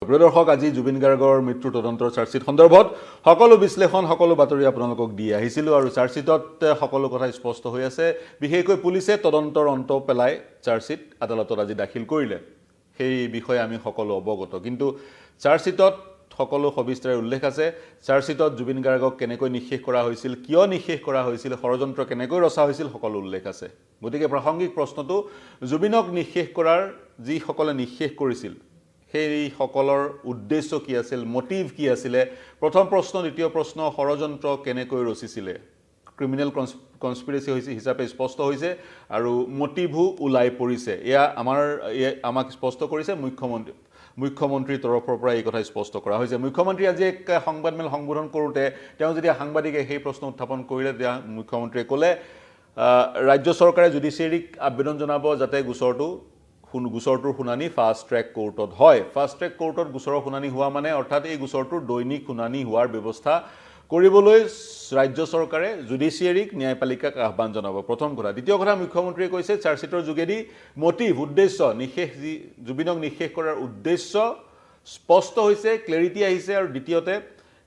প্ৰিয়দৰ্শক আজি জুবিন গাৰ্গৰ মৃত্যু তদন্তৰ চাৰ্জশিট সন্দৰ্ভত সকলো বিশ্লেষণ সকলো বাতৰি আপোনালোকক দি আহিছিল আৰু চাৰ্জশিটত সকলো কথা স্পষ্ট হৈ আছে বিশেষকৈ পুলিচে তদন্তৰ অন্ত পেলাই চাৰ্জশিট আদালতত আজি দাখিল কৰিলে সেই বিষয়ে আমি সকলো অৱগত কিন্তু চাৰ্জশিটত সকলো সবিস্তাৰে উল্লেখ আছে চাৰ্জশিটত জুবিন গাৰ্গক কেনেকৈ নিষেধ কৰা হৈছিল কিয় নিষেধ কৰা হৈছিল ষড়যন্ত্ৰ কেনেকৈ ৰচা হৈছিল সকলো উল্লেখ আছে গতিকে প্ৰাসংগিক প্ৰশ্নটো জুবিনক নিষেধ কৰাৰ যি সকলে নিষেধ কৰিছিল সেই সকলৰ উদ্দেশ্য কি আছিল মোটিভ কি আছিল প্ৰথম প্ৰশ্ন দ্বিতীয় প্ৰশ্ন ষড়যন্ত্ৰ কেনেকৈ ৰচিছিলে ক্ৰিমিনেল কনস্পিৰেসি হিচাপে স্পষ্ট হৈছে আৰু মোটিভো উলাই পৰিছে এয়া আমাক স্পষ্ট কৰিছে মুখ্যমন্ত্ৰীৰ তৰফৰ পৰা এই কথা স্পষ্ট কৰা হৈছে মুখ্যমন্ত্ৰী আজি এক সংবাদমেল সম্বোধন কৰোতে তেওঁ যদি সাংবাদিকে সেই প্ৰশ্ন উত্থাপন কৰিলে দিয়া মুখ্যমন্ত্ৰীয়ে ক'লে ৰাজ্য চৰকাৰে জুডিচিয়াৰীক আবেদন জনাব যাতে গোচৰটোৰ শুনানি ফাষ্ট ট্ৰেক কোৰ্টত হয় ফাষ্ট ট্ৰেক কোৰ্টত গোচৰৰ শুনানি হোৱা মানে অৰ্থাৎ এই গোচৰটোৰ দৈনিক শুনানি হোৱাৰ ব্যৱস্থা কৰিবলৈ ৰাজ্য চৰকাৰে জুডিচিয়াৰীক ন্যায়পালিকাক আহ্বান জনাব প্ৰথম কথা দ্বিতীয় কথা মুখ্যমন্ত্ৰীয়ে কৈছে চাৰ্জশিটৰ যোগেদি মোটিভ উদ্দেশ্য জুবিনক নিষেধ কৰাৰ উদ্দেশ্য স্পষ্ট হৈছে ক্লেৰিটি আহিছে আৰু দ্বিতীয়তে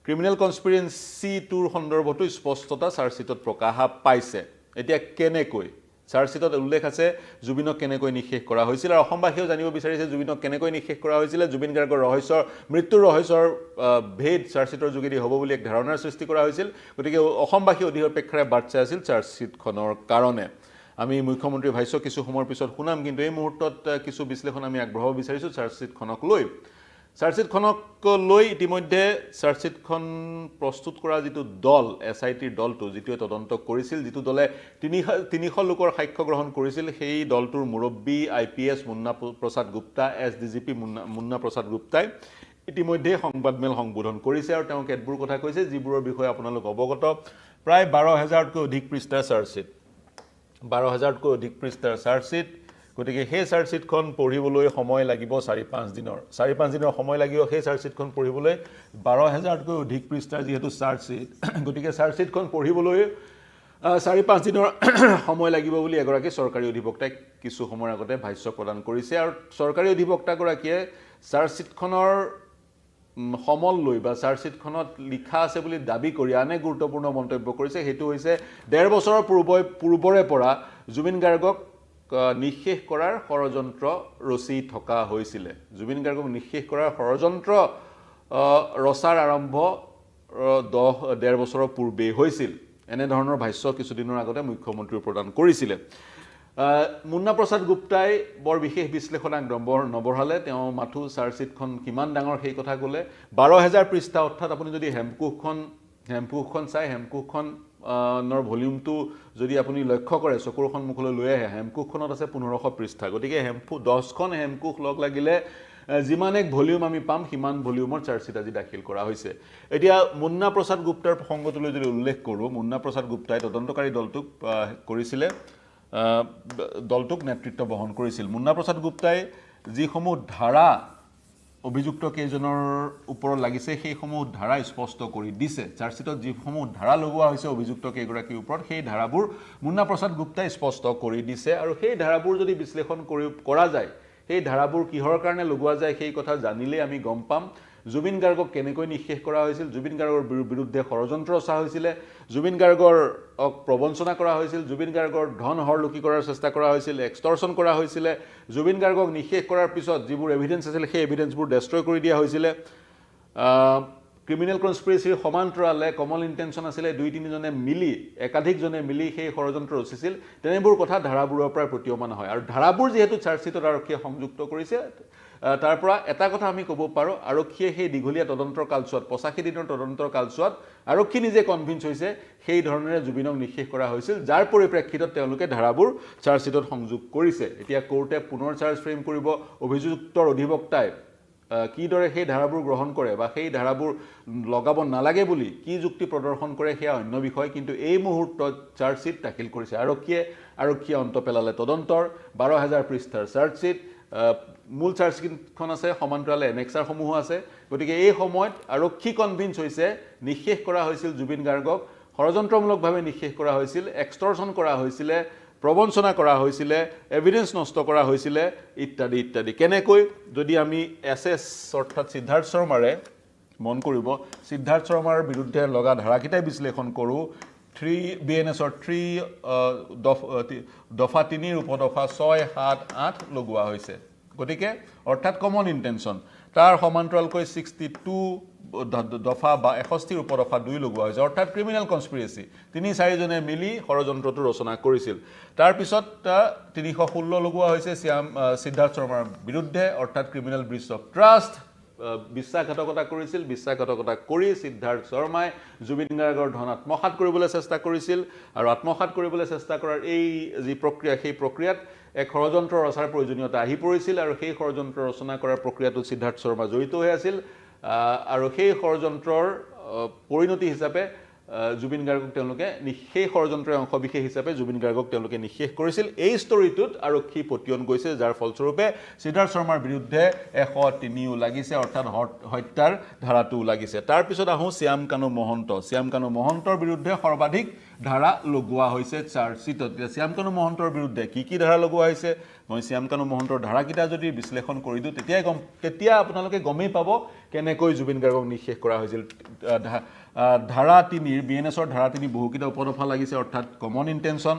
ক্ৰিমিনেল কনস্পিৰেসিটোৰ সন্দৰ্ভতো স্পষ্টতা চাৰ্জশিটত প্ৰকাশ পাইছে এতিয়া কেনেকৈ চাৰ্জশিটত উল্লেখ আছে জুবিনক কেনেকৈ নিষেধ কৰা হৈছিল আৰু অসমবাসীও জানিব বিচাৰিছে জুবিনক কেনেকৈ নিষেধ কৰা হৈছিল জুবিন গাৰ্গৰ মৃত্যুৰ ৰহস্যৰ ভেদ চাৰ্জশিটৰ যোগেদি হ'ব বুলি এক ধাৰণাৰ সৃষ্টি কৰা হৈছিল গতিকে অসমবাসী অধিক অপেক্ষাৰে বাট চাই আছিল চাৰ্জশিটখনৰ কাৰণে আমি মুখ্যমন্ত্ৰী ভাষ্য কিছু সময়ৰ পিছত শুনাম কিন্তু এই মুহূৰ্তত কিছু বিশ্লেষণ আমি আগবঢ়াব বিচাৰিছো চাৰ্জশিটখনক লৈ ইতিমধ্যে চাৰ্জশিটখন প্ৰস্তুত কৰা যিটো দল এছআইটিৰ দলটো যিটোৱে তদন্ত কৰিছিল যিটো দলে 300 লোকৰ সাক্ষ্য গ্ৰহণ কৰিছিল সেই দলটোৰ মুৰব্বী আইপিএছ মুন্না প্ৰসাদ গুপ্তা এছডিজিপি মুন্না প্ৰসাদ গুপ্তাই ইতিমধ্যে সংবাদমেল সম্বোধন কৰিছে আৰু তেওঁ কেতবোৰ কথা কৈছে যিবোৰৰ বিষয়ে আপোনালোক অৱগত প্ৰায় 12000তকৈ অধিক পৃষ্ঠাৰ চাৰ্জশিট গতিকে সেই চাৰ্জশিটখন পঢ়িবলৈ সময় লাগিব 4-5 দিনৰ সময় লাগিব সেই চাৰ্জশিটখন পঢ়িবলৈ 12000তকৈ অধিক পৃষ্ঠাৰ যেহেতু চাৰ্জশিট গতিকে চাৰ্জশিটখন পঢ়িবলৈ 4-5 দিনৰ সময় লাগিব বুলি এগৰাকী চৰকাৰী অধিবক্তাই কিছু সময়ৰ আগতে ভাষ্য প্ৰদান কৰিছে আৰু চৰকাৰী অধিবক্তাগৰাকীয়ে চাৰ্জশিটখনৰ সমল লৈ বা চাৰ্জশিটখনত লিখা আছে বুলি দাবী কৰি আনে গুৰুত্বপূৰ্ণ মন্তব্য কৰিছে সেইটো হৈছে 1.5 বছৰৰ পূৰ্বৰে পৰা জুবিন গাৰ্গক নিষেধ কৰাৰ ষড়যন্ত্ৰ ৰচি থকা হৈছিল জুবিন গাৰ্গক নিষেধ কৰাৰ ষড়যন্ত্ৰ ৰচাৰ আৰম্ভ 1.5 বছৰৰ পূৰ্বে হৈছিল এনে ধৰণৰ ভাষ্য কিছুদিনৰ আগতে মুখ্যমন্ত্ৰী প্ৰদান কৰিছিল মুন্না প্ৰসাদ গুপ্তাই বৰ বিশেষ বিশ্লেষণ নবঢ়ালে তেওঁ মাথু চাৰ্জশিটখন কিমান ডাঙৰ সেই কথা ক'লে 12000 পৃষ্ঠা অৰ্থাৎ আপুনি যদি হেমকুখন চাই হেমকুখন নৰ ভলিউমটো যদি আপুনি লক্ষ্য কৰে চকুৰ সন্মুখলৈ লৈ আহে হেমকুখনত আছে 1500 পৃষ্ঠা গতিকে 10খন হেমকুখ লগ লাগিলে যিমান এক ভলিউম আমি পাম সিমান ভলিউমৰ চাৰ্জশিট আজি দাখিল কৰা হৈছে এতিয়া মুন্না প্ৰসাদ গুপ্তাৰ প্ৰসংগটোলৈ যদি উল্লেখ কৰোঁ মুন্না প্ৰসাদ গুপ্তাই তদন্তকাৰী দলটোক নেতৃত্ব বহন কৰিছিল মুন্না প্ৰসাদ গুপ্তাই যিসমূহ ধাৰা অভিযুক্ত কেইজনৰ ওপৰত লাগিছে সেইসমূহ ধাৰা স্পষ্ট কৰি দিছে চাৰ্জশিটত যিসমূহ ধাৰা লগোৱা হৈছে অভিযুক্ত কেইগৰাকীৰ ওপৰত সেই ধাৰাবোৰ মুন্না প্ৰসাদ গুপ্তাই স্পষ্ট কৰি দিছে আৰু সেই ধাৰাবোৰ যদি বিশ্লেষণ কৰা যায় সেই ধাৰাবোৰ কিহৰ কাৰণে লগোৱা যায় সেই কথা জানিলে আমি গম পাম জুবিন গাৰ্গক কেনেকৈ নিষেধ কৰা হৈছিল জুবিন গাৰ্গৰ বিৰুদ্ধে ষড়যন্ত্ৰ ৰচা হৈছিল জুবিন গাৰ্গৰ প্ৰবঞ্চনা কৰা হৈছিল জুবিন গাৰ্গৰ ধন হৰলুকি কৰাৰ চেষ্টা কৰা হৈছিল এক্সটৰ্শন কৰা হৈছিল জুবিন গাৰ্গক নিষেধ কৰাৰ পিছত যিবোৰ এভিডেন্স আছিল সেই এভিডেন্সবোৰ ডেষ্ট্ৰয় কৰি দিয়া হৈছিল ক্ৰিমিনেল কনস্পিৰেসিৰ সমান্তৰালে কমন ইন্টেনশন আছিল 2-3জনে মিলি একাধিকজনে মিলি সেই ষড়যন্ত্ৰ ৰচিছিল তেনেবোৰ কথা ধাৰাবোৰৰ পৰা প্ৰতীয়মান হয় আৰু ধাৰাবোৰ যেহেতু চাৰ্জশিটত আৰক্ষীয়ে সংযুক্ত কৰিছে তাৰ পৰা এটা কথা আমি ক'ব পাৰো আৰক্ষীয়ে সেই দীঘলীয়া তদন্তৰ কালছোৱাত 85 দিনৰ তদন্তৰ কালছোৱাত আৰক্ষী নিজে কনভিন্স হৈছে সেই ধৰণেৰে জুবিনক নিষেধ কৰা হৈছিল যাৰ পৰিপ্ৰেক্ষিতত তেওঁলোকে ধাৰাবোৰ চাৰ্জশিটত সংযোগ কৰিছে এতিয়া কোৰ্টে পুনৰ চাৰ্জ ফ্ৰেম কৰিব অভিযুক্তৰ অধিবক্তাই কিদৰে সেই ধাৰাবোৰ গ্ৰহণ কৰে বা সেই ধাৰাবোৰ লগাব নালাগে বুলি কি যুক্তি প্ৰদৰ্শন কৰে সেয়া অন্য বিষয় কিন্তু এই মুহূৰ্তত চাৰ্জশিট দাখিল কৰিছে আৰক্ষীয়ে অন্ত পেলালে তদন্তৰ 12000 পৃষ্ঠাৰ চাৰ্জশিট মূল চাৰ্জশিটখন আছে সমান্তৰালে এনেক্সাৰ সমূহ আছে গতিকে এই সময়ত আৰক্ষী কনভিন্স হৈছে নিষেধ কৰা হৈছিল জুবিন গাৰ্গক ষড়যন্ত্ৰমূলকভাৱে নিষেধ কৰা হৈছিল এক্সটৰ্শন কৰা হৈছিল প্ৰবঞ্চনা কৰা হৈছিল এভিডেন্স নষ্ট কৰা হৈছিল ইত্যাদি ইত্যাদি কেনেকৈ যদি আমি এসএস অৰ্থাৎ সিদ্ধাৰ্থ শৰ্মাৰে মন কৰিব সিদ্ধাৰ্থ শৰ্মাৰ বিৰুদ্ধে লগা ধাৰাকিটাই বিশ্লেষণ কৰো 3 বিএনএছৰ 3 দফা 3 ৰ উপদফা 6 7 8 লগোৱা হৈছে গতিকে অৰ্থাৎ কমন ইন্টেনশন তাৰ সমান্তৰালকৈ 62 দফা বা 61 ৰ উপদফা 2 লগোৱা হৈছে অৰ্থাৎ ক্ৰিমিনেল কনস্পিৰেসি 3-4 জনে মিলি ষড়যন্ত্ৰটো ৰচনা কৰিছিল তাৰ পিছত 316 লগোৱা হৈছে সিদ্ধাৰ্থ শৰ্মাৰ বিৰুদ্ধে অৰ্থাৎ ক্ৰিমিনেল ব্ৰিচ অফ ট্ৰাষ্ট বিশ্বাসঘাতকতা কৰিছিল বিশ্বাসঘাতকতা কৰি সিদ্ধাৰ্থ শৰ্মাই জুবিন গাৰ্গৰ ধন আত্মসাৎ কৰিবলৈ চেষ্টা কৰিছিল আৰু আত্মসাৎ কৰিবলৈ চেষ্টা কৰাৰ এই যি প্ৰক্ৰিয়া সেই প্ৰক্ৰিয়াত এক ষড়যন্ত্ৰ ৰচাৰ প্ৰয়োজনীয়তা আহি পৰিছিল আৰু সেই ষড়যন্ত্ৰ ৰচনা কৰাৰ প্ৰক্ৰিয়াটো সিদ্ধাৰ্থ শৰ্মা জড়িত হৈ আছিল আৰু সেই ষড়যন্ত্ৰৰ পৰিণতি হিচাপে জুবিন গাৰ্গক তেওঁলোকে সেই ষড়যন্ত্ৰৰ অংশ বিশেষ হিচাপে জুবিন গাৰ্গক তেওঁলোকে নিষেধ কৰিছিল এই ষ্টৰীটোত আৰক্ষী পতিয়ন গৈছে যাৰ ফলস্বৰূপে সিদ্ধাৰ্থ শৰ্মাৰ বিৰুদ্ধে 103 লাগিছে অৰ্থাৎ হত্যাৰ ধাৰাটো লাগিছে তাৰ পিছত আহো শ্যাম কানু মহন্তৰ বিৰুদ্ধে সৰ্বাধিক ধাৰা লগোৱা হৈছে চাৰ্জশিটত শ্যাম কানু মহন্তৰ বিৰুদ্ধে কি ধাৰা লগোৱা হৈছে মই শ্যাম কানু মহন্তৰ ধাৰাকিটা যদি বিশ্লেষণ কৰি দিও তেতিয়া আপোনালোকে গমেই পাব কেনেকৈ জুবিন গাৰ্গক নিষেধ কৰা হৈছিল ধাৰা 3 বিএনএছৰ ধাৰা 3 বহুকিটা উপদফা লাগিছে অৰ্থাৎ কমন ইন্টেনশন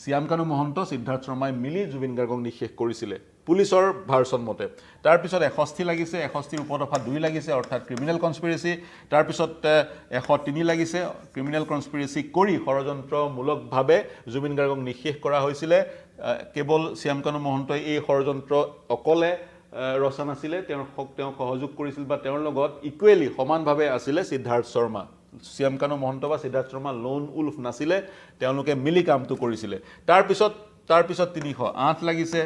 শ্যাম কানু মহন্ত সিদ্ধাৰ্থ শৰ্মাই মিলি জুবিন গাৰ্গক নিষেধ কৰিছিল পুলিচৰ ভাৰ্চন মতে তাৰ পিছত 61 লাগিছে 61 ৰ উপদফা 2 লাগিছে অৰ্থাৎ ক্ৰিমিনেল কনস্পিৰেসি তাৰ পিছত 103 লাগিছে ক্ৰিমিনেল কনস্পিৰেসি কৰি ষড়যন্ত্ৰমূলকভাৱে জুবিন গাৰ্গক নিষেধ কৰা হৈছিল কেৱল শ্যাম কানু মহন্তই এই ষড়যন্ত্ৰ অকলে ৰচনা আছিল তেওঁ সহযোগ কৰিছিল বা তেওঁৰ লগত ইকুৱেলি সমানভাৱে আছিল সিদ্ধাৰ্থ শৰ্মা শ্যাম কানু মহন্ত বা সিদ্ধাৰ্থ শৰ্মা লোন উলফ নাছিলে তেওঁলোকে মিলি কামটো কৰিছিল তাৰ পিছত 308 লাগিছে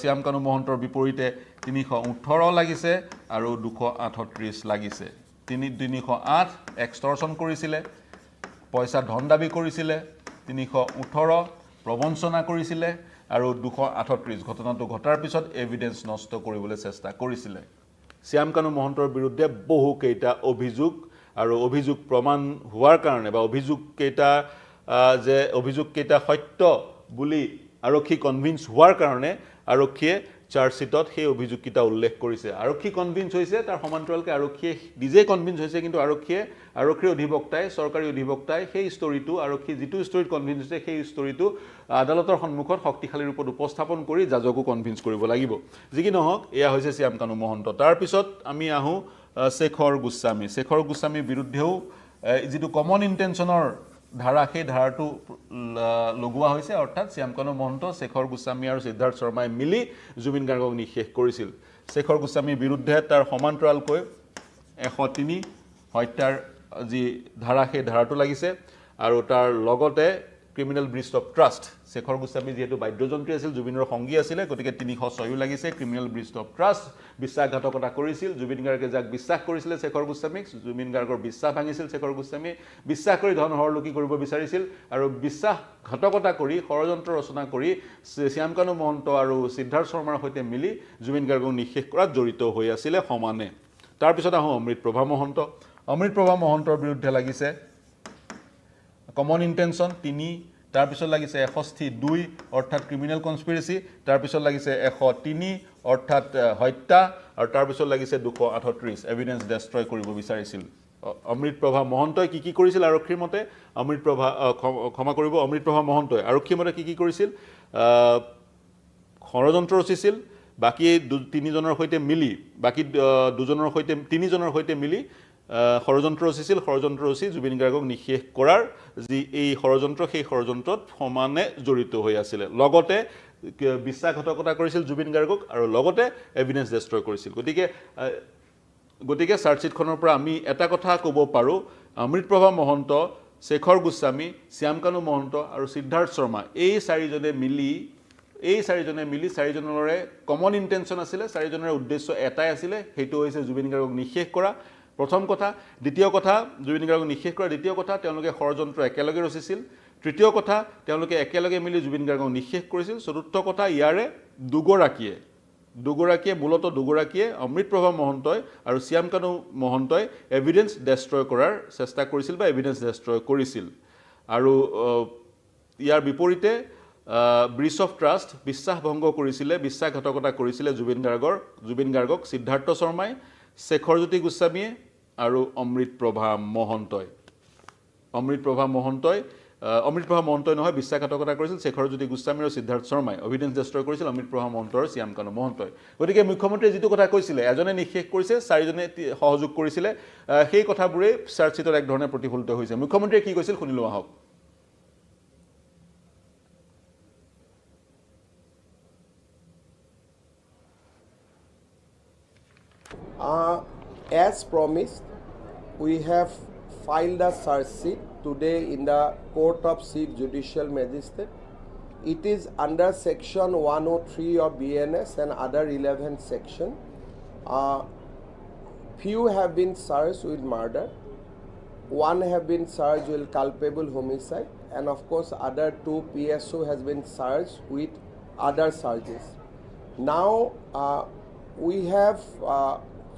শ্যাম কানু মহন্তৰ বিপৰীতে 318 লাগিছে আৰু 238 লাগিছে 308 এক্সটৰশন কৰিছিল পইচা ধন দাবী কৰিছিল 318 প্ৰবঞ্চনা কৰিছিল আৰু 238 ঘটনাটো ঘটাৰ পিছত এভিডেন্স নষ্ট কৰিবলৈ চেষ্টা কৰিছিল শ্যাম কানু মহন্তৰ বিৰুদ্ধে বহু কেইটা অভিযোগ আৰু অভিযোগ প্ৰমাণ হোৱাৰ কাৰণে বা অভিযোগ কেইটা সত্য বুলি আৰক্ষী কনভিন্স হোৱাৰ কাৰণে আৰক্ষীয়ে চাৰ্জশিটত সেই অভিযোগকিটা উল্লেখ কৰিছে আৰক্ষী কনভিন্স হৈছে তাৰ সমান্তৰালকৈ আৰক্ষীয়ে নিজে কনভিন্স হৈছে কিন্তু আৰক্ষীৰ অধিবক্তাই চৰকাৰী অধিবক্তাই সেই ষ্টৰীটো আৰক্ষী যিটো ষ্টৰীত কনভিন্স হৈছে সেই ষ্টৰীটো আদালতৰ সন্মুখত শক্তিশালী ৰূপত উপস্থাপন কৰি জাজকো কনভিন্স কৰিব লাগিব যি কি নহওক এয়া হৈছে শ্যাম কানু মহন্ত তাৰ পিছত আমি আহো শেখৰ গোস্বামীৰ বিৰুদ্ধেও যিটো কমন ইন্টেনশনৰ ধাৰা সেই ধাৰাটো লগোৱা হৈছে অৰ্থাৎ শ্যাম কানু মহন্ত শেখৰ গোস্বামী আৰু সিদ্ধাৰ্থ শৰ্মাই মিলি জুবিন গাৰ্গক নিষেধ কৰিছিল শেখৰ গোস্বামীৰ বিৰুদ্ধে তাৰ সমান্তৰালকৈ 103 হত্যাৰ যি ধাৰা সেই ধাৰাটো লাগিছে আৰু তাৰ লগতে criminal breach of trust Shekhar Goswami যেহেতু বাদ্যযন্ত্ৰী আছিল জুবিনৰ সংগী আছিল গতিকে 306 লাগিছে ক্ৰিমিনেল ব্ৰিচ অফ ট্ৰাষ্ট বিশ্বাসঘাতকতা কৰিছিল জুবিন গাৰ্গে যাক বিশ্বাস কৰিছিল শেখৰ গোস্বামীক জুবিন গাৰ্গৰ বিশ্বাস ভাঙিছিল শেখৰ গোস্বামী বিশ্বাস কৰি ধন হৰলুকি কৰিব বিচাৰিছিল আৰু বিশ্বাসঘাতকতা কৰি ষড়যন্ত্ৰ ৰচনা কৰি শ্যাম কানু মহন্ত আৰু সিদ্ধাৰ্থ শৰ্মাৰ সৈতে মিলি জুবিন গাৰ্গক নিষেধ কৰাত জড়িত হৈ আছিল সমানে তাৰ পিছত আহো অমৃতপ্ৰভা মহন্তৰ বিৰুদ্ধে লাগিছে কমন ইন্টেনশন 3 তাৰ পিছত লাগিছে 162 অৰ্থাৎ ক্ৰিমিনেল কনস্পিৰেসি তাৰ পিছত লাগিছে 103 অৰ্থাৎ হত্যা আৰু তাৰ পিছত লাগিছে 238 এভিডেন্স ডেষ্ট্ৰয় কৰিব বিচাৰিছিল অমৃতপ্ৰভা মহন্তই কি কৰিছিল আৰক্ষীৰ মতে অমৃতপ্ৰভা মহন্তই আৰক্ষীৰ মতে কি কৰিছিল ষড়যন্ত্ৰ ৰচিছিল বাকি 3 জনৰ সৈতে মিলি বাকি 3 জনৰ সৈতে মিলি ষড়যন্ত্ৰ ৰচি জুবিন গাৰ্গক নিষেধ কৰাৰ যি এই ষড়যন্ত্ৰ সেই ষড়যন্ত্ৰত সমানে জড়িত হৈ আছিল লগতে বিশ্বাসঘাতকতা কৰিছিল জুবিন গাৰ্গক আৰু লগতে এভিডেন্স ডেষ্ট্ৰয় কৰিছিল গতিকে চাৰ্জশিটখনৰ পৰা আমি এটা কথা ক'ব পাৰো অমৃতপ্ৰভা মহন্ত শেখৰ গোস্বামী শ্যাম কানু মহন্ত আৰু সিদ্ধাৰ্থ শৰ্মা এই চাৰিজনে মিলি চাৰিজনৰে কমন ইন্টেনশন আছিল চাৰিজনৰ উদ্দেশ্য এটাই আছিল হেতু হৈছে জুবিন গাৰ্গক নিষেধ কৰা প্ৰথম কথা দ্বিতীয় কথা জুবিন গাৰ্গক নিষেধ কৰা দ্বিতীয় কথা তেওঁলোকে ষড়যন্ত্ৰ একেলগে ৰচিছিল তৃতীয় কথা তেওঁলোকে একেলগে মিলি জুবিন গাৰ্গক নিষেধ কৰিছিল চতুৰ্থ কথা ইয়াৰে দুগৰাকীয়ে অমৃতপ্ৰভা মহন্তই আৰু শ্যাম কানু মহন্তই এভিডেন্স ডেষ্ট্ৰয় কৰাৰ চেষ্টা কৰিছিল বা এভিডেন্স ডেষ্ট্ৰয় কৰিছিল আৰু ইয়াৰ বিপৰীতে ব্ৰিচ অফ ট্ৰাষ্ট বিশ্বাসভংগ কৰিছিলে বিশ্বাসঘাতকতা কৰিছিলে জুবিন গাৰ্গক সিদ্ধাৰ্থ শৰ্মাই শেখৰজ্যোতি গোস্বামীয়ে আৰু অমৃত প্ৰভা মহন্তই নহয় বিশ্বাসঘাতকতা কৰিছিল শেখৰজ্যোতি গোস্বামী আৰু সিদ্ধাৰ্থ শৰ্মাই এভিডেন্স ডেষ্ট্ৰয় কৰিছিল অমৃত প্ৰভা মহন্ত আৰু শ্যামকানু মহন্তই গতিকে মুখ্যমন্ত্ৰীয়ে যিটো কথা কৈছিলে এজনে নিষেধ কৰিছে চাৰিজনে সহযোগ কৰিছিলে সেই কথাবোৰে চাৰ্জশিটত এক ধৰণে প্ৰতিফলিত হৈছে মুখ্যমন্ত্ৰীয়ে কি কৈছিল শুনিলো আহক As promised, we have filed a charge sheet today in the Court of Chief Judicial Magistrate. It is under section 103 of BNS and other relevant section. Few have been charged with murder. One have been charged with culpable homicide, and of course other two PSO has been charged with other charges. Now we have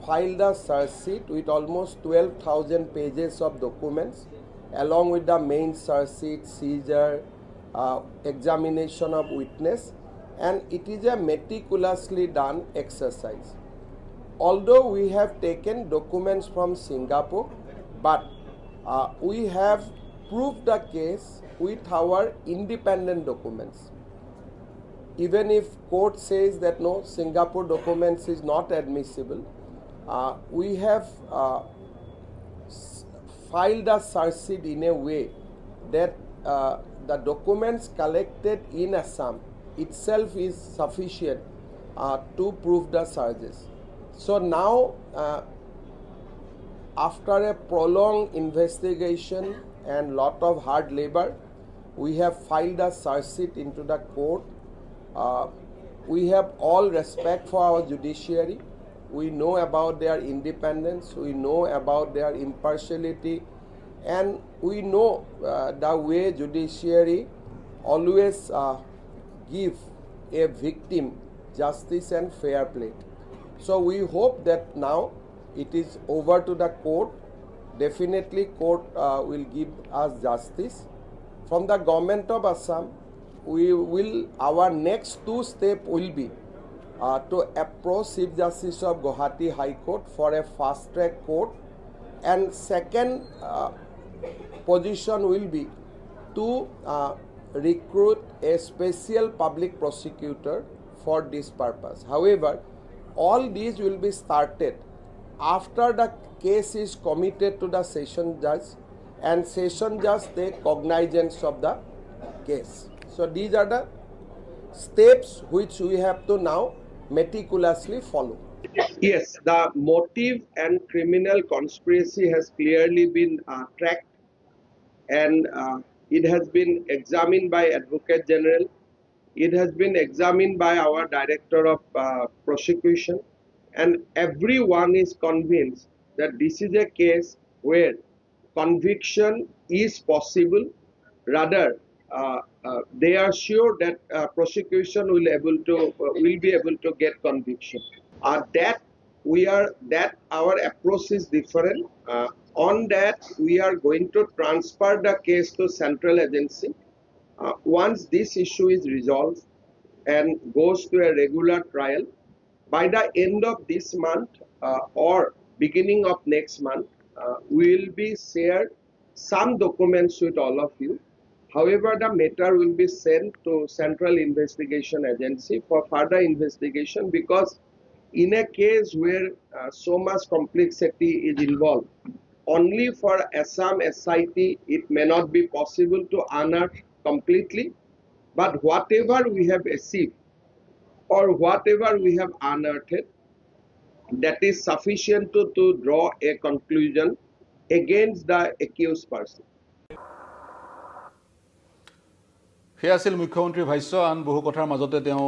filed a charge sheet with almost 12,000 pages of documents along with the main charge sheet, seizure, examination of witness, and it is a meticulously done exercise. Although we have taken documents from Singapore, but we have proved the case with our independent documents. Even if court says that no, Singapore documents is not admissible, we have filed a charge sheet in a way that the documents collected in Assam itself is sufficient to prove the charges. So now, after a prolonged investigation and lot of hard labor, we have filed a charge sheet into the court. We have all respect for our judiciary. We know about their independence, we know about their impartiality, and we know the way judiciary always give a victim justice and fair play. So we hope that now it is over to the court. Definitely court will give us justice. From the government of Assam, our next two steps will be to approach Chief Justice of Guwahati High Court for a fast track court, and second position will be to recruit a special public prosecutor for this purpose. However, all these will be started after the case is committed to the session judge and session judge take cognizance of the case. So these are the steps which we have to now meticulously follow. Yes, the motive and criminal conspiracy has clearly been tracked, and it has been examined by Advocate General. It has been examined by our Director of Prosecution, and everyone is convinced that this is a case where conviction is possible. Rather, they are sure that prosecution will be able to get conviction. That our approach is different. On that, we are going to transfer the case to central agency. Once this issue is resolved and goes to a regular trial, by the end of this month or beginning of next month, we will be shared some documents with all of you. However, the matter will be sent to Central Investigation Agency for further investigation, because in a case where so much complexity is involved, only for Assam SIT it may not be possible to unearth completely, but whatever we have achieved or whatever we have unearthed, that is sufficient to draw a conclusion against the accused person. সেয়া আছিল মুখ্যমন্ত্ৰীৰ ভাষ্য আন বহু কথাৰ মাজতে তেওঁ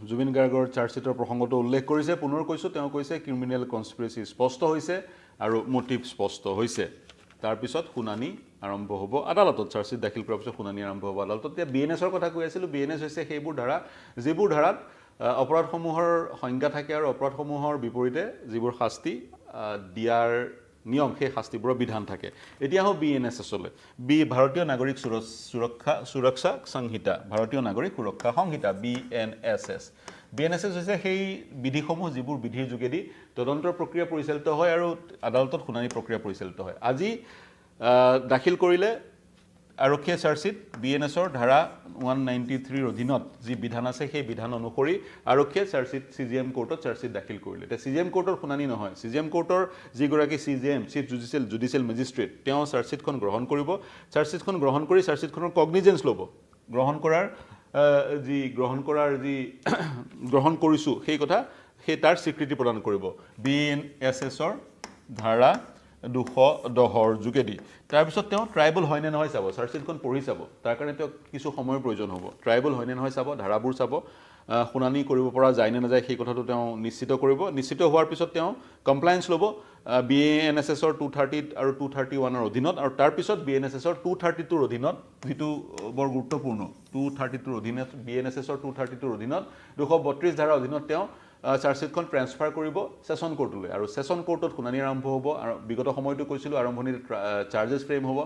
জুবিন গাৰ্গৰ চাৰ্জশিটৰ প্ৰসংগটো উল্লেখ কৰিছে পুনৰ কৈছো তেওঁ কৈছে ক্ৰিমিনেল কনস্পিৰেসি স্পষ্ট হৈছে আৰু মোটিভ স্পষ্ট হৈছে তাৰ পিছত শুনানি আৰম্ভ হ'ব আদালতত চাৰ্জশিট দাখিল কৰাৰ পিছত শুনানি আৰম্ভ হ'ব আদালতত এতিয়া বিএনএছৰ কথা কৈ আছিল বিএনএছ হৈছে সেইবোৰ ধাৰা যিবোৰ ধাৰাত অপৰাধসমূহৰ সংজ্ঞা থাকে আৰু অপৰাধসমূহৰ বিপৰীতে যিবোৰ শাস্তি দিয়াৰ নিয়ম সেই শাস্তিবোৰৰ বিধান থাকে এতিয়া হও বিএনএছএছলৈ ভাৰতীয় নাগৰিক সুৰক্ষা সংহিতা ভাৰতীয় নাগৰিক সুৰক্ষা সংহিতা বিএনএছএছ হৈছে সেই বিধিসমূহ যিবোৰ বিধিৰ যোগেদি তদন্তৰ প্ৰক্ৰিয়া পৰিচালিত হয় আৰু আদালতত শুনানি প্ৰক্ৰিয়া পৰিচালিত হয় আজি দাখিল কৰিলে আৰক্ষীয়ে চাৰ্জশ্বীট বিএনএছৰ ধাৰা 193 অধীনত যি বিধান আছে সেই বিধান অনুসৰি আৰক্ষীয়ে চাৰ্জশ্বীট সিজিএম কোৰ্টত চাৰ্জশ্বীট দাখিল কৰিলে এতিয়া সিজিএম কোৰ্টৰ শুনানি নহয় সিজিএম কোৰ্টৰ যিগৰাকী সিজিএম চিফ জুডিচিয়েল মেজিষ্ট্ৰেট তেওঁ চাৰ্জশ্বীটখন গ্ৰহণ কৰিব চাৰ্জশ্বীটখন গ্ৰহণ কৰি চাৰ্জশ্বীটখনৰ কগনিজেন্স ল'ব গ্ৰহণ কৰিছো সেই কথা সেই তাৰ স্বীকৃতি প্ৰদান কৰিব বিএনএছএছৰ ধাৰা 210ৰ যোগেদি তাৰপিছত তেওঁ ট্ৰাইবল হয়নে নহয় চাব চাৰ্জশ্বীটখন পঢ়ি চাব তাৰ কাৰণে তেওঁ কিছু সময়ৰ প্ৰয়োজন হ'ব ট্ৰাইবল হয়নে নহয় চাব ধাৰাবোৰ চাব শুনানি কৰিব পৰা যায় নে নাযায় সেই কথাটো তেওঁ নিশ্চিত কৰিব নিশ্চিত হোৱাৰ পিছত তেওঁ কমপ্লায়েন্স ল'ব বিএনএছএছৰ 230 আৰু 231ৰ অধীনত আৰু তাৰ পিছত বিএনএছএছৰ 232ৰ অধীনত যেটো বৰ গুৰুত্বপূৰ্ণ 232ৰ অধীনত বিএনএছএছৰ 232ৰ অধীনত 232 ধাৰা অধীনত তেওঁ চাৰ্জশ্বীটখন ট্ৰান্সফাৰ কৰিব সেশন কোৰ্টলৈ আৰু সেশন কোৰ্টত শুনানি আৰম্ভ হ'ব আৰু বিগত সময়টো কৈছিলো আৰম্ভণিত চাৰ্জেছ ফ্ৰেম হ'ব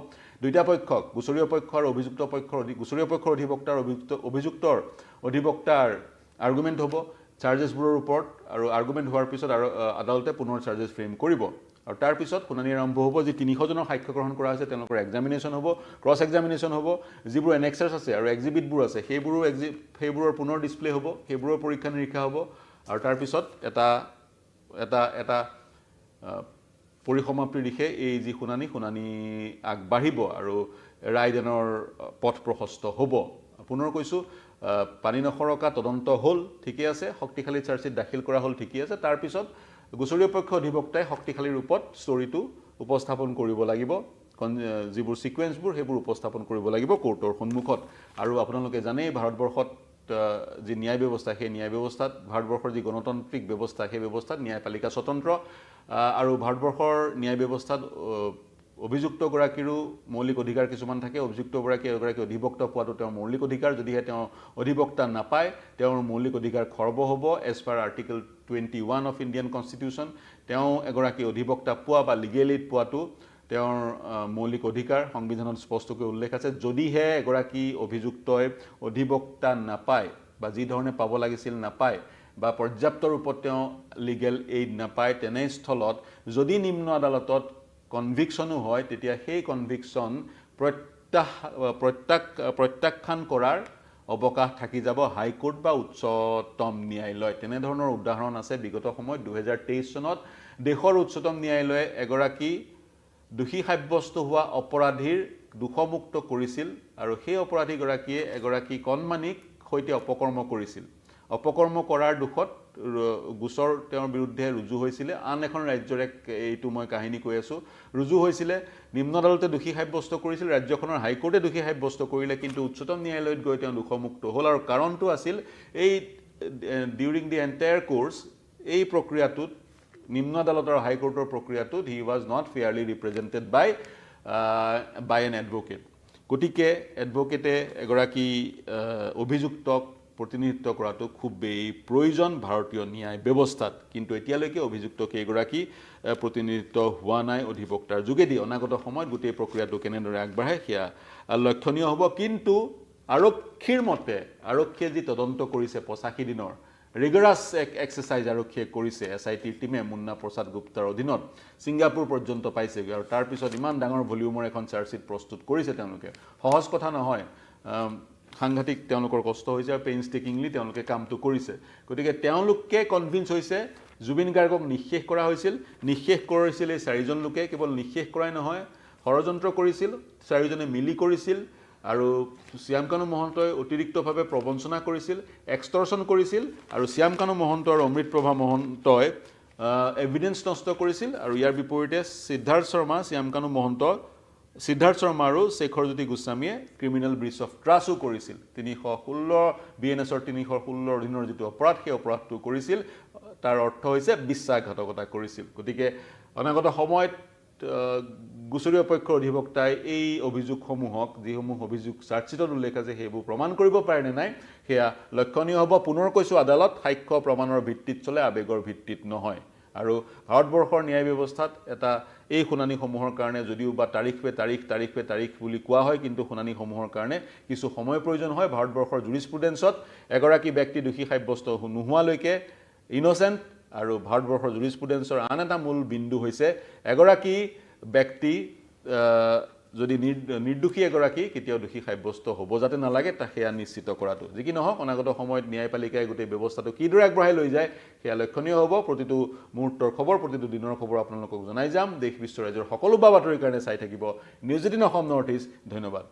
দুইটা পক্ষক গুছৰীয় পক্ষ আৰু অভিযুক্ত পক্ষৰ গুছৰীয় পক্ষৰ অধিবক্তাৰ অভিযুক্তৰ অধিবক্তাৰ আৰ্গুমেন্ট হ'ব চাৰ্জেছবোৰৰ ওপৰত আৰু আৰ্গুমেন্ট হোৱাৰ পিছত আদালতে পুনৰ চাৰ্জেছ ফ্ৰেম কৰিব আৰু তাৰ পিছত শুনানি আৰম্ভ হ'ব যে 300 জনৰ সাক্ষ্য গ্ৰহণ কৰা হৈছে তেওঁলোকৰ এক্সামিনেশ্যন হ'ব ক্ৰছ এক্সামিনেশ্যন হ'ব যিবোৰ এনেক্সাৰ্ছ আছে আৰু এক্সিবিটবোৰ আছে সেইবোৰৰ পুনৰ ডিসপ্লে হ'ব সেইবোৰৰ পৰীক্ষা নিৰীক্ষা হ'ব আৰু তাৰ পিছত এটা পৰিসমাপ্তিৰ দিশে এই যি শুনানি আগবাঢ়িব আৰু ৰায়দানৰ পথ প্ৰশস্ত হ'ব পুনৰ কৈছো পানী নখৰকা তদন্ত হ'ল ঠিকই আছে শক্তিশালী চাৰ্জশ্বীট দাখিল কৰা হ'ল ঠিকই আছে তাৰ পিছত গুছৰীয় পক্ষ অধিবক্তাই শক্তিশালী ৰূপত ষ্টৰীটো উপস্থাপন কৰিব লাগিব যিবোৰ সিকুৱেন্সবোৰ সেইবোৰ উপস্থাপন কৰিব লাগিব কোৰ্টৰ সন্মুখত আৰু আপোনালোকে জানেই ভাৰতবৰ্ষত যি ন্যায় ব্যৱস্থা সেই ন্যায় ব্যৱস্থাত ভাৰতবৰ্ষৰ যি গণতান্ত্ৰিক ব্যৱস্থা সেই ব্যৱস্থাত ন্যায়পালিকা স্বতন্ত্ৰ আৰু ভাৰতবৰ্ষৰ ন্যায় ব্যৱস্থাত অভিযুক্ত গৰাকীৰো মৌলিক অধিকাৰ কিছুমান থাকে অভিযুক্ত গৰাকী অধিবক্তা পোৱাটো তেওঁৰ মৌলিক অধিকাৰ যদিহে তেওঁ অধিবক্তা নাপায় তেওঁৰ মৌলিক অধিকাৰ খৰ্ব হ'ব as per article 21 of Indian constitution তেওঁ এগৰাকী অধিবক্তা পোৱা বা লিগেল এইড পোৱাটো তেওঁৰ মৌলিক অধিকাৰ সংবিধানত স্পষ্টকৈ উল্লেখ আছে যদিহে এগৰাকী অভিযুক্তই অধিবক্তা নাপায় বা যি ধৰণে পাব লাগিছিল নাপায় বা পৰ্যাপ্ত ৰূপত তেওঁ লিগেল এইড নাপায় তেনে স্থলত যদি নিম্ন আদালতত কনভিকশনো হয় তেতিয়া সেই কনভিকশন প্ৰত্যাখ্যান কৰাৰ অবকাশ থাকি যাব হাইকোৰ্ট বা উচ্চতম ন্যায়ালয় তেনে ধৰণৰ উদাহৰণ আছে বিগত সময়ত 2023 চনত দেশৰ উচ্চতম ন্যায়ালয়ে এগৰাকী দোষী সাব্যস্ত হোৱা অপৰাধীৰ দুখমুক্ত কৰিছিল আৰু সেই অপৰাধী গৰাকীয়ে এগৰাকী কণমানিক হৈতে অপকৰ্ম কৰিছিল অপকৰ্ম কৰাৰ দুখত গোচৰ তেওঁৰ বিৰুদ্ধে ৰুজু হৈছিল আন এখন ৰাজ্যৰ এইটো মই কাহিনী কৈ আছো ৰুজু হৈছিল নিম্ন আদালতে দোষী সাব্যস্ত কৰিছিল ৰাজ্যখনৰ হাইকোৰ্টে দোষী সাব্যস্ত কৰিলে কিন্তু উচ্চতম ন্যায়ালয়ত গৈ তেওঁ দুখমুক্ত হ'ল আৰু কাৰণটো আছিল এই ডিউৰিং দি এন্টায়াৰ কোৰ্স এই প্ৰক্ৰিয়াটোত নিম্ন আদালতৰ হাইকোৰ্টৰ প্ৰক্ৰিয়াটোত he was not fairly represented by an advocate গতিকে এডভোকেটে এগৰাকী অভিযুক্তক প্ৰতিনিধিত্ব কৰাটো খুবেই প্ৰয়োজন ভাৰতীয় ন্যায় ব্যৱস্থাত কিন্তু এতিয়ালৈকে অভিযুক্ত কেইগৰাকী প্ৰতিনিধিত্ব হোৱা নাই অধিবক্তাৰ যোগেদি অনাগত সময়ত গোটেই প্ৰক্ৰিয়াটো কেনেদৰে আগবাঢ়ে সেয়া লক্ষণীয় হ'ব কিন্তু আৰক্ষীৰ মতে আৰক্ষীয়ে যি তদন্ত কৰিছে 85 দিনৰ ৰিগাৰাছ এক্সাৰসাইজ আৰক্ষীয়ে কৰিছে এছআইটি টিমে মুন্না প্ৰসাদ গুপ্তাৰ অধীনত সিংগাপুৰ পৰ্যন্ত পাইছে আৰু তাৰ পিছত ইমান ডাঙৰ ভলিউমৰ এখন চাৰ্জশ্বীট প্ৰস্তুত কৰিছে তেওঁলোকে সহজ কথা নহয় সাংঘাতিক তেওঁলোকৰ কষ্ট হৈছে আৰু পেইনষ্টেকিংলি তেওঁলোকে কামটো কৰিছে গতিকে তেওঁলোকে কনভিন্স হৈছে জুবিন গাৰ্গক নিঃশেষ কৰা হৈছিল এই চাৰিজন লোকে কেৱল নিঃশেষ কৰাই নহয় ষড়যন্ত্ৰ কৰিছিল চাৰিজনে মিলি কৰিছিল আৰু শ্যামকানু মহন্তই অতিৰিক্তভাৱে প্ৰবঞ্চনা কৰিছিল এক্সটৰশন কৰিছিল আৰু শ্যামকানু মহন্ত আৰু অমৃতপ্ৰভা মহন্তই এভিডেন্স নষ্ট কৰিছিল আৰু ইয়াৰ বিপৰীতে সিদ্ধাৰ্থ শৰ্মা আৰু শেখৰজ্যোতি গোস্বামীয়ে ক্ৰিমিনেল ব্ৰিচ অফ ট্ৰাষ্টও কৰিছিল 316 বিএনএছৰ 316 অধীনৰ যিটো অপৰাধ সেই অপৰাধটো কৰিছিল তাৰ অৰ্থ হৈছে বিশ্বাসঘাতকতা কৰিছিল গতিকে অনাগত সময়ত গুছৰীয় পক্ষৰ অধিবক্তাই এই অভিযোগসমূহক যিসমূহ অভিযোগ চাৰ্জশ্বীটত উল্লেখ আছে সেইবোৰ প্ৰমাণ কৰিব পাৰে নে নাই সেয়া লক্ষণীয় হ'ব পুনৰ কৈছো আদালত সাক্ষ্য প্ৰমাণৰ ভিত্তিত চলে আবেগৰ ভিত্তিত নহয় আৰু ভাৰতবৰ্ষৰ ন্যায় ব্যৱস্থাত এটা এই শুনানিসমূহৰ কাৰণে যদিও বা তাৰিখ বুলি কোৱা হয় কিন্তু শুনানিসমূহৰ কাৰণে কিছু সময় প্ৰয়োজন হয় ভাৰতবৰ্ষৰ জুৰিসপ্ৰুডেন্সত এগৰাকী ব্যক্তি দোষী সাব্যস্ত নোহোৱালৈকে ইনোসেন্ট আৰু ভাৰতবৰ্ষৰ জুৰিসপ্ৰুডেন্সৰ আন এটা মূল বিন্দু হৈছে এগৰাকী ব্যক্তি যদি নিৰ্দোষী এগৰাকী কেতিয়াও দোষী সাব্যস্ত হ'ব যাতে নালাগে তা সেয়া নিশ্চিত কৰাটো যি কি নহওক অনাগত সময়ত ন্যায়পালিকাই গোটেই ব্যৱস্থাটো কিদৰে আগবঢ়াই লৈ যায় সেয়া লক্ষণীয় হ'ব প্ৰতিটো মুহূৰ্তৰ খবৰ প্ৰতিটো দিনৰ খবৰ আপোনালোকক জনাই যাম দেশ বিশ্ব ৰাজ্যৰ সকলো বা বাতৰিৰ কাৰণে চাই থাকিব নিউজ 18 অসম নৰ্থ ইষ্ট ধন্যবাদ